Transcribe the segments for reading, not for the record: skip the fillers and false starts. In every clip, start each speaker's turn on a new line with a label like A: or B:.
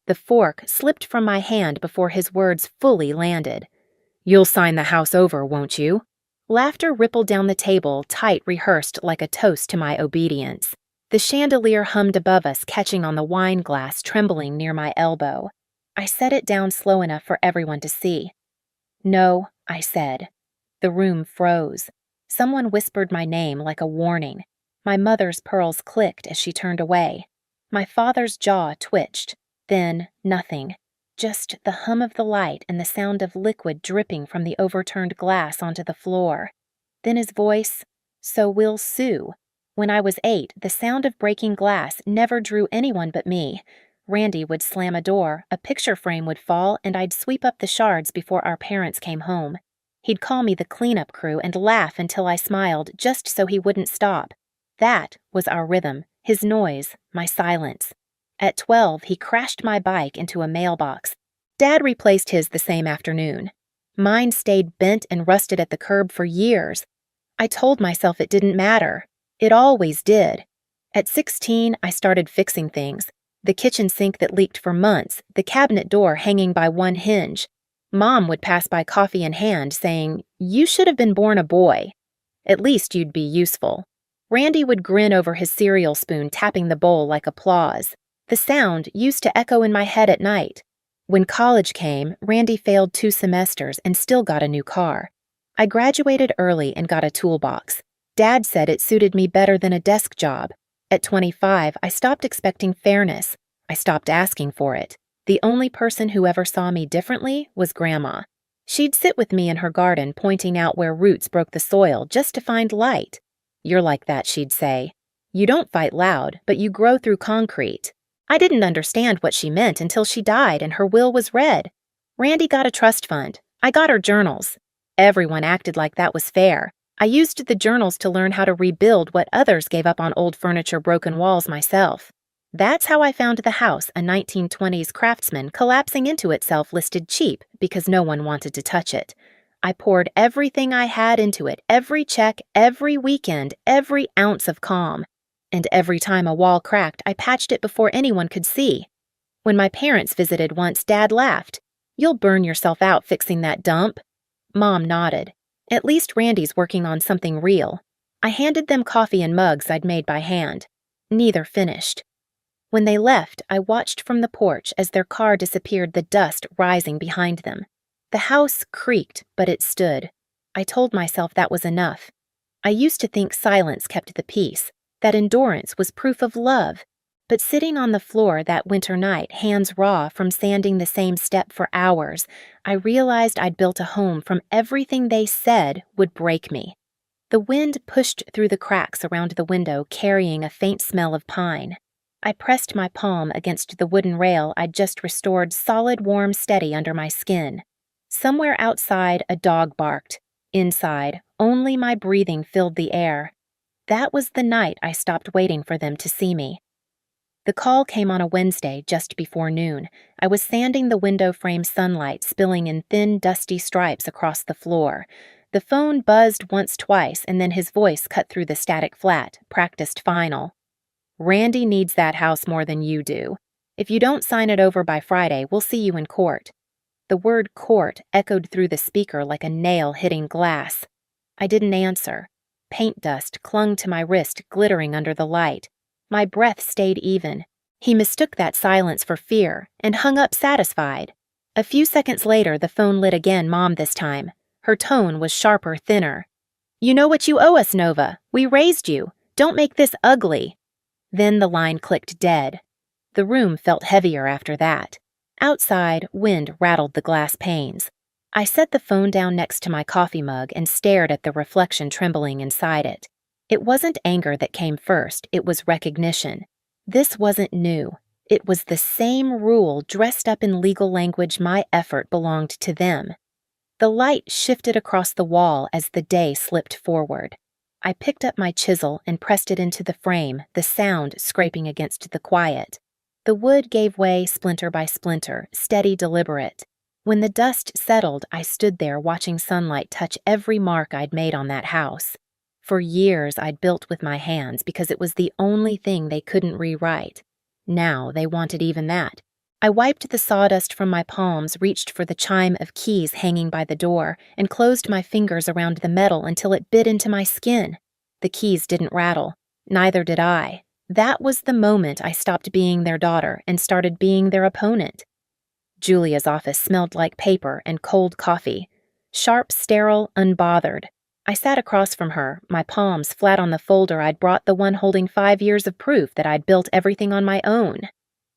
A: The fork slipped from my hand before his words fully landed. "You'll sign the house over, won't you?" Laughter rippled down the table, tight rehearsed like a toast to my obedience. The chandelier hummed above us, catching on the wine glass trembling near my elbow. I set it down slow enough for everyone to see. "No," I said. The room froze. Someone whispered my name like a warning. My mother's pearls clicked as she turned away. My father's jaw twitched. Then, nothing. Just the hum of the light and the sound of liquid dripping from the overturned glass onto the floor. Then his voice, "So will Sue." When I was 8, the sound of breaking glass never drew anyone but me. Randy would slam a door, a picture frame would fall, and I'd sweep up the shards before our parents came home. He'd call me the cleanup crew and laugh until I smiled just so he wouldn't stop. That was our rhythm, his noise, my silence. At 12, he crashed my bike into a mailbox. Dad replaced his the same afternoon. Mine stayed bent and rusted at the curb for years. I told myself it didn't matter. It always did. At 16, I started fixing things. The kitchen sink that leaked for months, the cabinet door hanging by one hinge. Mom would pass by coffee in hand, saying, "You should have been born a boy. At least you'd be useful." Randy would grin over his cereal spoon, tapping the bowl like applause. The sound used to echo in my head at night. When college came, Randy failed 2 semesters and still got a new car. I graduated early and got a toolbox. Dad said it suited me better than a desk job. At 25, I stopped expecting fairness. I stopped asking for it. The only person who ever saw me differently was Grandma. She'd sit with me in her garden, pointing out where roots broke the soil just to find light. "You're like that," she'd say. "You don't fight loud, but you grow through concrete." I didn't understand what she meant until she died and her will was read. Randy got a trust fund. I got her journals. Everyone acted like that was fair. I used the journals to learn how to rebuild what others gave up on old furniture, broken walls myself. That's how I found the house a 1920s craftsman collapsing into itself listed cheap because no one wanted to touch it. I poured everything I had into it, every check, every weekend, every ounce of calm. And every time a wall cracked, I patched it before anyone could see. When my parents visited once, Dad laughed. "You'll burn yourself out fixing that dump." Mom nodded. At least Randy's working on something real. I handed them coffee and mugs I'd made by hand. Neither finished. When they left, I watched from the porch as their car disappeared, the dust rising behind them. The house creaked, but it stood. I told myself that was enough. I used to think silence kept the peace, that endurance was proof of love. But sitting on the floor that winter night, hands raw from sanding the same step for hours, I realized I'd built a home from everything they said would break me. The wind pushed through the cracks around the window, carrying a faint smell of pine. I pressed my palm against the wooden rail I'd just restored, solid, warm, steady under my skin. Somewhere outside, a dog barked. Inside, only my breathing filled the air. That was the night I stopped waiting for them to see me. The call came on a Wednesday just before noon. I was sanding the window frame, sunlight spilling in thin, dusty stripes across the floor. The phone buzzed once, twice, and then his voice cut through the static flat, practiced final. "Randy needs that house more than you do. If you don't sign it over by Friday, we'll see you in court." The word court echoed through the speaker like a nail hitting glass. I didn't answer. Paint dust clung to my wrist, glittering under the light. My breath stayed even. He mistook that silence for fear and hung up satisfied. A few seconds later, the phone lit again, Mom this time. Her tone was sharper, thinner. "You know what you owe us, Nova. We raised you. Don't make this ugly." Then the line clicked dead. The room felt heavier after that. Outside, wind rattled the glass panes. I set the phone down next to my coffee mug and stared at the reflection trembling inside it. It wasn't anger that came first, it was recognition. This wasn't new. It was the same rule dressed up in legal language. My effort belonged to them. The light shifted across the wall as the day slipped forward. I picked up my chisel and pressed it into the frame, the sound scraping against the quiet. The wood gave way splinter by splinter, steady, deliberate. When the dust settled, I stood there watching sunlight touch every mark I'd made on that house. For years, I'd built with my hands because it was the only thing they couldn't rewrite. Now they wanted even that. I wiped the sawdust from my palms, reached for the chime of keys hanging by the door, and closed my fingers around the metal until it bit into my skin. The keys didn't rattle. Neither did I. That was the moment I stopped being their daughter and started being their opponent. Julia's office smelled like paper and cold coffee. Sharp, sterile, unbothered. I sat across from her, my palms flat on the folder I'd brought, the one holding 5 years of proof that I'd built everything on my own.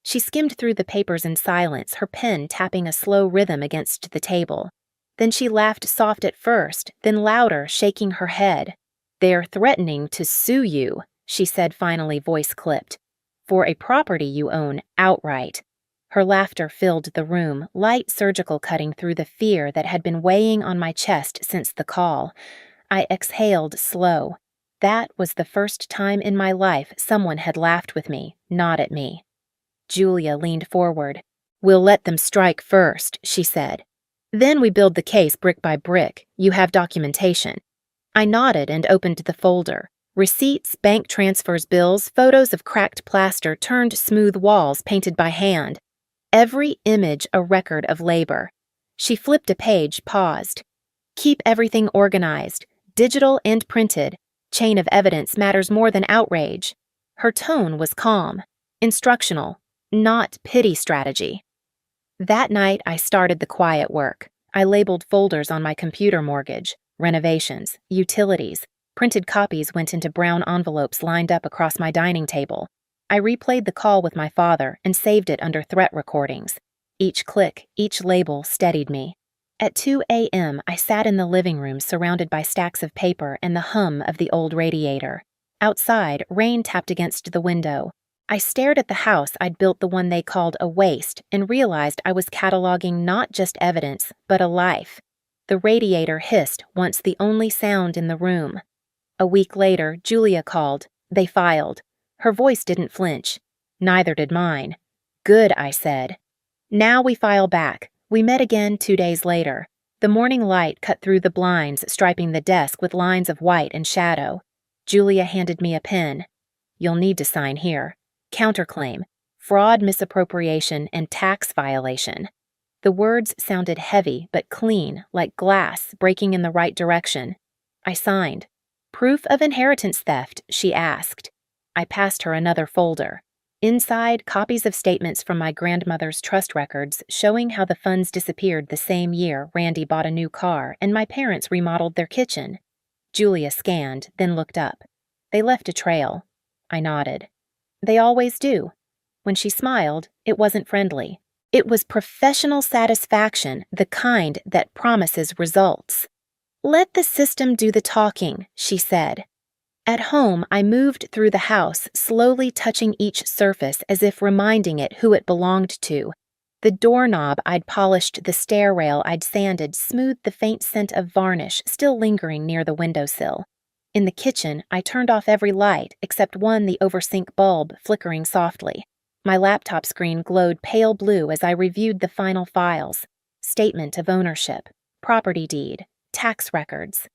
A: She skimmed through the papers in silence, her pen tapping a slow rhythm against the table. Then she laughed, soft at first, then louder, shaking her head. "They're threatening to sue you," she said, finally, voice clipped, "for a property you own outright." Her laughter filled the room, light surgical cutting through the fear that had been weighing on my chest since the call. I exhaled slow. That was the first time in my life someone had laughed with me, not at me. Julia leaned forward. "We'll let them strike first," she said. "Then we build the case brick by brick. You have documentation." I nodded and opened the folder. Receipts, bank transfers, bills, photos of cracked plaster, turned smooth walls painted by hand. Every image a record of labor. She flipped a page, paused. "Keep everything organized, digital and printed. Chain of evidence matters more than outrage." Her tone was calm, instructional, not pity strategy. That night, I started the quiet work. I labeled folders on my computer: mortgage, renovations, utilities. Printed copies went into brown envelopes lined up across my dining table. I replayed the call with my father and saved it under threat recordings. Each click, each label steadied me. At 2 a.m., I sat in the living room surrounded by stacks of paper and the hum of the old radiator. Outside, rain tapped against the window. I stared at the house I'd built, the one they called a waste, and realized I was cataloging not just evidence, but a life. The radiator hissed, once the only sound in the room. A week later, Julia called. They filed. Her voice didn't flinch. Neither did mine. "Good," I said. "Now we file back." We met again 2 days later. The morning light cut through the blinds, striping the desk with lines of white and shadow. Julia handed me a pen. "You'll need to sign here. Counterclaim, fraud, misappropriation, and tax violation." The words sounded heavy but clean, like glass breaking in the right direction. I signed. "Proof of inheritance theft?" she asked. I passed her another folder. Inside, copies of statements from my grandmother's trust records showing how the funds disappeared the same year Randy bought a new car and my parents remodeled their kitchen. Julia scanned, then looked up. "They left a trail." I nodded. "They always do." When she smiled, it wasn't friendly. It was professional satisfaction, the kind that promises results. "Let the system do the talking," she said. At home, I moved through the house, slowly touching each surface as if reminding it who it belonged to. The doorknob I'd polished, the stair rail I'd sanded, smoothed the faint scent of varnish still lingering near the windowsill. In the kitchen, I turned off every light except one, the oversink bulb, flickering softly. My laptop screen glowed pale blue as I reviewed the final files: statement of ownership, property deed, tax records.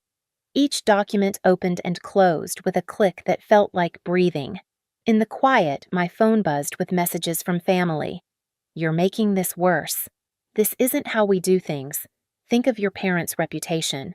A: Each document opened and closed with a click that felt like breathing. In the quiet, my phone buzzed with messages from family. "You're making this worse. This isn't how we do things. Think of your parents' reputation."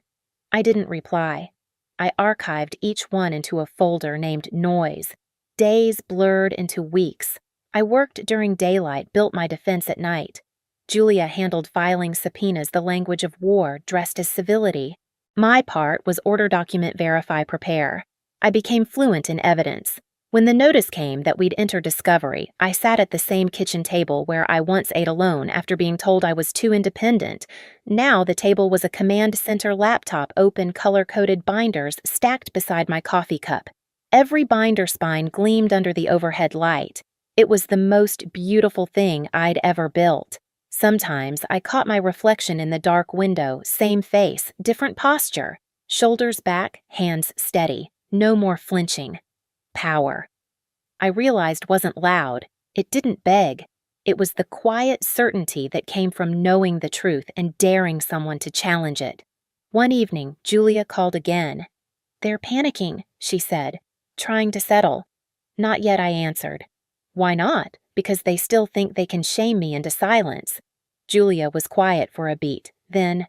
A: I didn't reply. I archived each one into a folder named Noise. Days blurred into weeks. I worked during daylight, built my defense at night. Julia handled filing subpoenas, the language of war dressed as civility. My part was order, document, verify, prepare. I became fluent in evidence. When the notice came that we'd enter discovery, I sat at the same kitchen table where I once ate alone after being told I was too independent. Now the table was a command center laptop, open, color-coded binders stacked beside my coffee cup. Every binder spine gleamed under the overhead light. It was the most beautiful thing I'd ever built. Sometimes I caught my reflection in the dark window, same face, different posture. Shoulders back, hands steady, no more flinching. Power. I realized wasn't loud. It didn't beg. It was the quiet certainty that came from knowing the truth and daring someone to challenge it. One evening, Julia called again. "They're panicking," she said, "trying to settle." "Not yet," I answered. "Why not?" because they still think they can shame me into silence. Julia was quiet for a beat, then,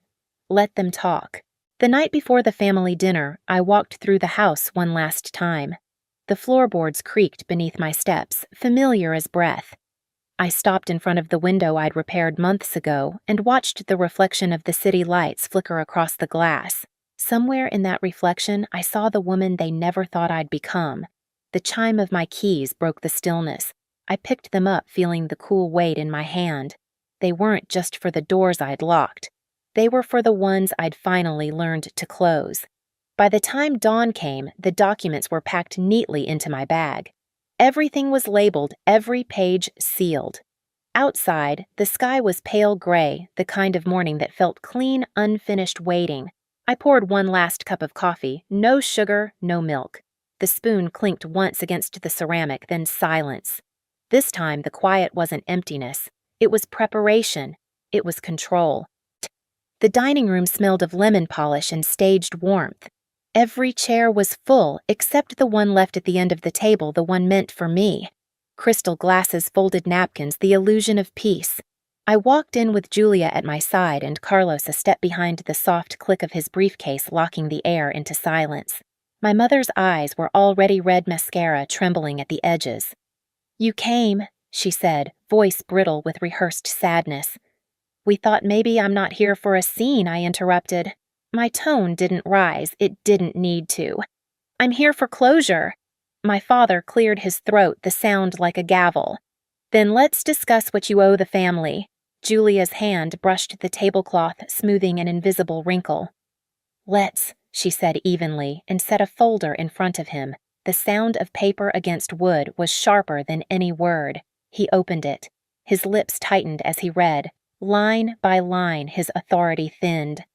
A: let them talk. The night before the family dinner, I walked through the house one last time. The floorboards creaked beneath my steps, familiar as breath. I stopped in front of the window I'd repaired months ago and watched the reflection of the city lights flicker across the glass. Somewhere in that reflection, I saw the woman they never thought I'd become. The chime of my keys broke the stillness. I picked them up, feeling the cool weight in my hand. They weren't just for the doors I'd locked. They were for the ones I'd finally learned to close. By the time dawn came, the documents were packed neatly into my bag. Everything was labeled, every page sealed. Outside, the sky was pale gray, the kind of morning that felt clean, unfinished waiting. I poured one last cup of coffee, no sugar, no milk. The spoon clinked once against the ceramic, then silence. This time, the quiet wasn't emptiness. It was preparation. It was control. The dining room smelled of lemon polish and staged warmth. Every chair was full, except the one left at the end of the table, the one meant for me. Crystal glasses, folded napkins, the illusion of peace. I walked in with Julia at my side and Carlos a step behind, the soft click of his briefcase locking the air into silence. My mother's eyes were already red mascara trembling at the edges. "You came," she said, voice brittle with rehearsed sadness. "We thought maybe I'm not here for a scene," I interrupted. My tone didn't rise, it didn't need to. "I'm here for closure." My father cleared his throat, the sound like a gavel. "Then let's discuss what you owe the family." Julia's hand brushed the tablecloth, smoothing an invisible wrinkle. "Let's," she said evenly, and set a folder in front of him. The sound of paper against wood was sharper than any word. He opened it. His lips tightened as he read. Line by line, his authority thinned.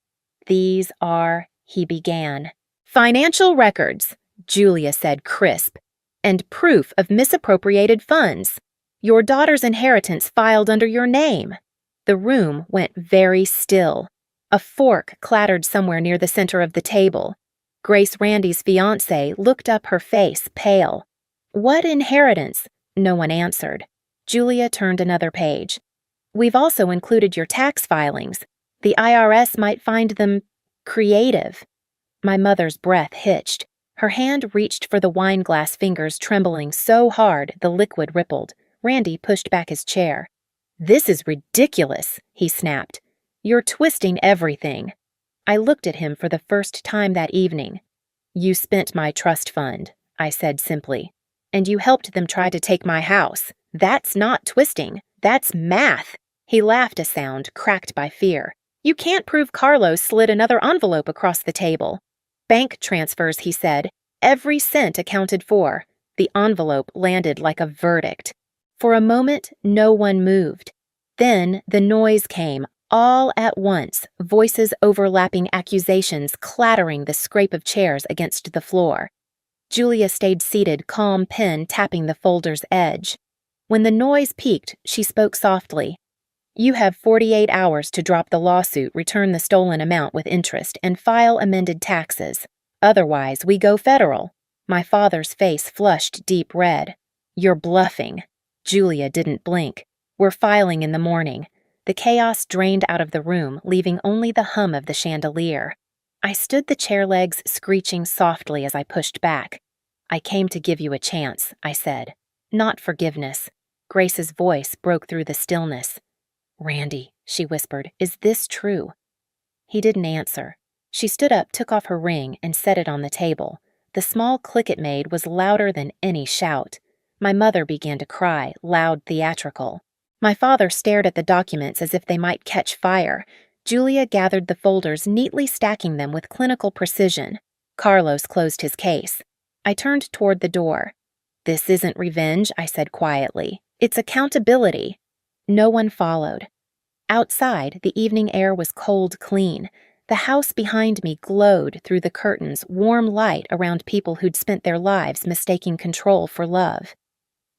A: "These are," he began. "Financial records," Julia said crisp, "and proof of misappropriated funds. Your daughter's inheritance filed under your name." The room went very still. A fork clattered somewhere near the center of the table. Grace Randy's fiancé looked up, her face pale. "What inheritance?" No one answered. Julia turned another page. "We've also included your tax filings. The IRS might find them creative." My mother's breath hitched. Her hand reached for the wineglass, fingers trembling so hard the liquid rippled. Randy pushed back his chair. "This is ridiculous," he snapped. "You're twisting everything." I looked at him for the first time that evening. "You spent my trust fund," I said simply. "And you helped them try to take my house. That's not twisting. That's math." He laughed, a sound cracked by fear. "You can't prove Carlos slid another envelope across the table." "Bank transfers," he said. "Every cent accounted for." The envelope landed like a verdict. For a moment, no one moved. Then the noise came, all at once, voices overlapping, accusations clattering, the scrape of chairs against the floor. Julia stayed seated, calm pen tapping the folder's edge. When the noise peaked, she spoke softly. "You have 48 hours to drop the lawsuit, return the stolen amount with interest, and file amended taxes. Otherwise, we go federal." My father's face flushed deep red. "You're bluffing." Julia didn't blink. "We're filing in the morning." The chaos drained out of the room, leaving only the hum of the chandelier. I stood, the chair legs screeching softly as I pushed back. "I came to give you a chance," I said. "Not forgiveness." Grace's voice broke through the stillness. "Randy," she whispered, "is this true?" He didn't answer. She stood up, took off her ring, and set it on the table. The small click it made was louder than any shout. My mother began to cry, loud, theatrical. My father stared at the documents as if they might catch fire. Julia gathered the folders, neatly stacking them with clinical precision. Carlos closed his case. I turned toward the door. "This isn't revenge," I said quietly. "It's accountability." No one followed. Outside, the evening air was cold clean. The house behind me glowed through the curtains, warm light around people who'd spent their lives mistaking control for love.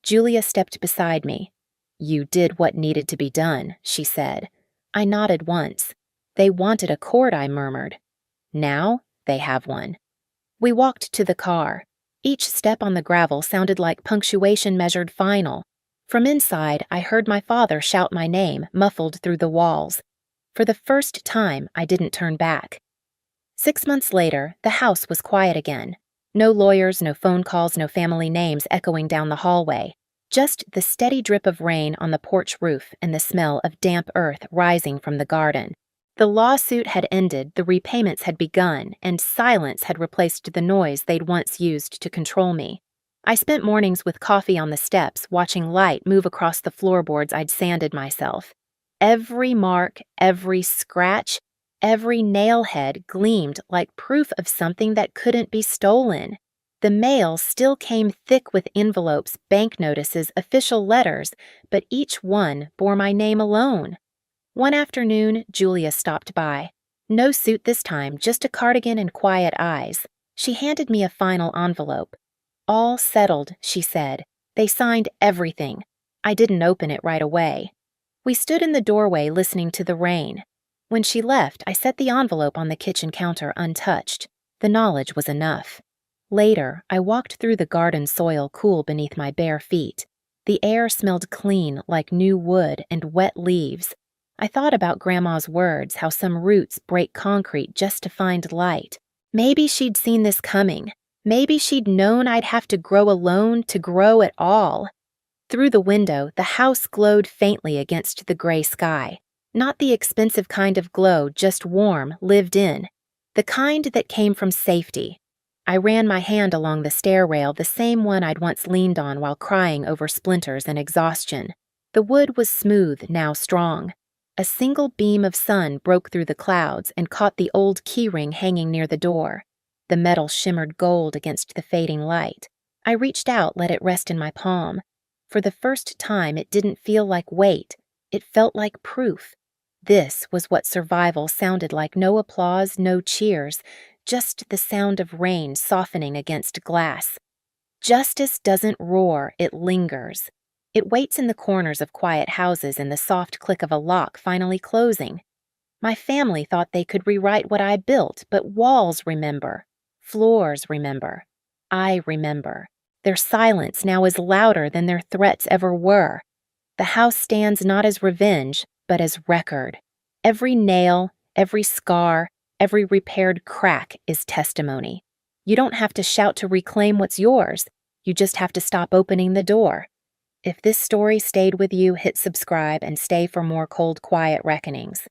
A: Julia stepped beside me. "You did what needed to be done," she said. I nodded once. "They wanted a court," I murmured. "Now they have one." We walked to the car. Each step on the gravel sounded like punctuation measured final. From inside, I heard my father shout my name, muffled through the walls. For the first time, I didn't turn back. 6 months later, the house was quiet again. No lawyers, no phone calls, no family names echoing down the hallway. Just the steady drip of rain on the porch roof and the smell of damp earth rising from the garden. The lawsuit had ended, the repayments had begun, and silence had replaced the noise they'd once used to control me. I spent mornings with coffee on the steps, watching light move across the floorboards I'd sanded myself. Every mark, every scratch, every nailhead gleamed like proof of something that couldn't be stolen. The mail still came thick with envelopes, bank notices, official letters, but each one bore my name alone. One afternoon, Julia stopped by. No suit this time, just a cardigan and quiet eyes. She handed me a final envelope. "All settled," she said. "They signed everything." I didn't open it right away. We stood in the doorway listening to the rain. When she left, I set the envelope on the kitchen counter untouched. The knowledge was enough. Later, I walked through the garden soil cool beneath my bare feet. The air smelled clean, like new wood and wet leaves. I thought about Grandma's words, how some roots break concrete just to find light. Maybe she'd seen this coming. Maybe she'd known I'd have to grow alone to grow at all. Through the window, the house glowed faintly against the gray sky. Not the expensive kind of glow, just warm, lived in. The kind that came from safety. I ran my hand along the stair rail, the same one I'd once leaned on while crying over splinters and exhaustion. The wood was smooth, now strong. A single beam of sun broke through the clouds and caught the old keyring hanging near the door. The metal shimmered gold against the fading light. I reached out, let it rest in my palm. For the first time, it didn't feel like weight. It felt like proof. This was what survival sounded like. No applause, no cheers, just the sound of rain softening against glass. Justice doesn't roar, it lingers. It waits in the corners of quiet houses and the soft click of a lock finally closing. My family thought they could rewrite what I built, but walls remember. Floors remember. I remember. Their silence now is louder than their threats ever were. The house stands not as revenge, but as record. Every nail, every scar, every repaired crack is testimony. You don't have to shout to reclaim what's yours. You just have to stop opening the door. If this story stayed with you, hit subscribe and stay for more cold, quiet reckonings.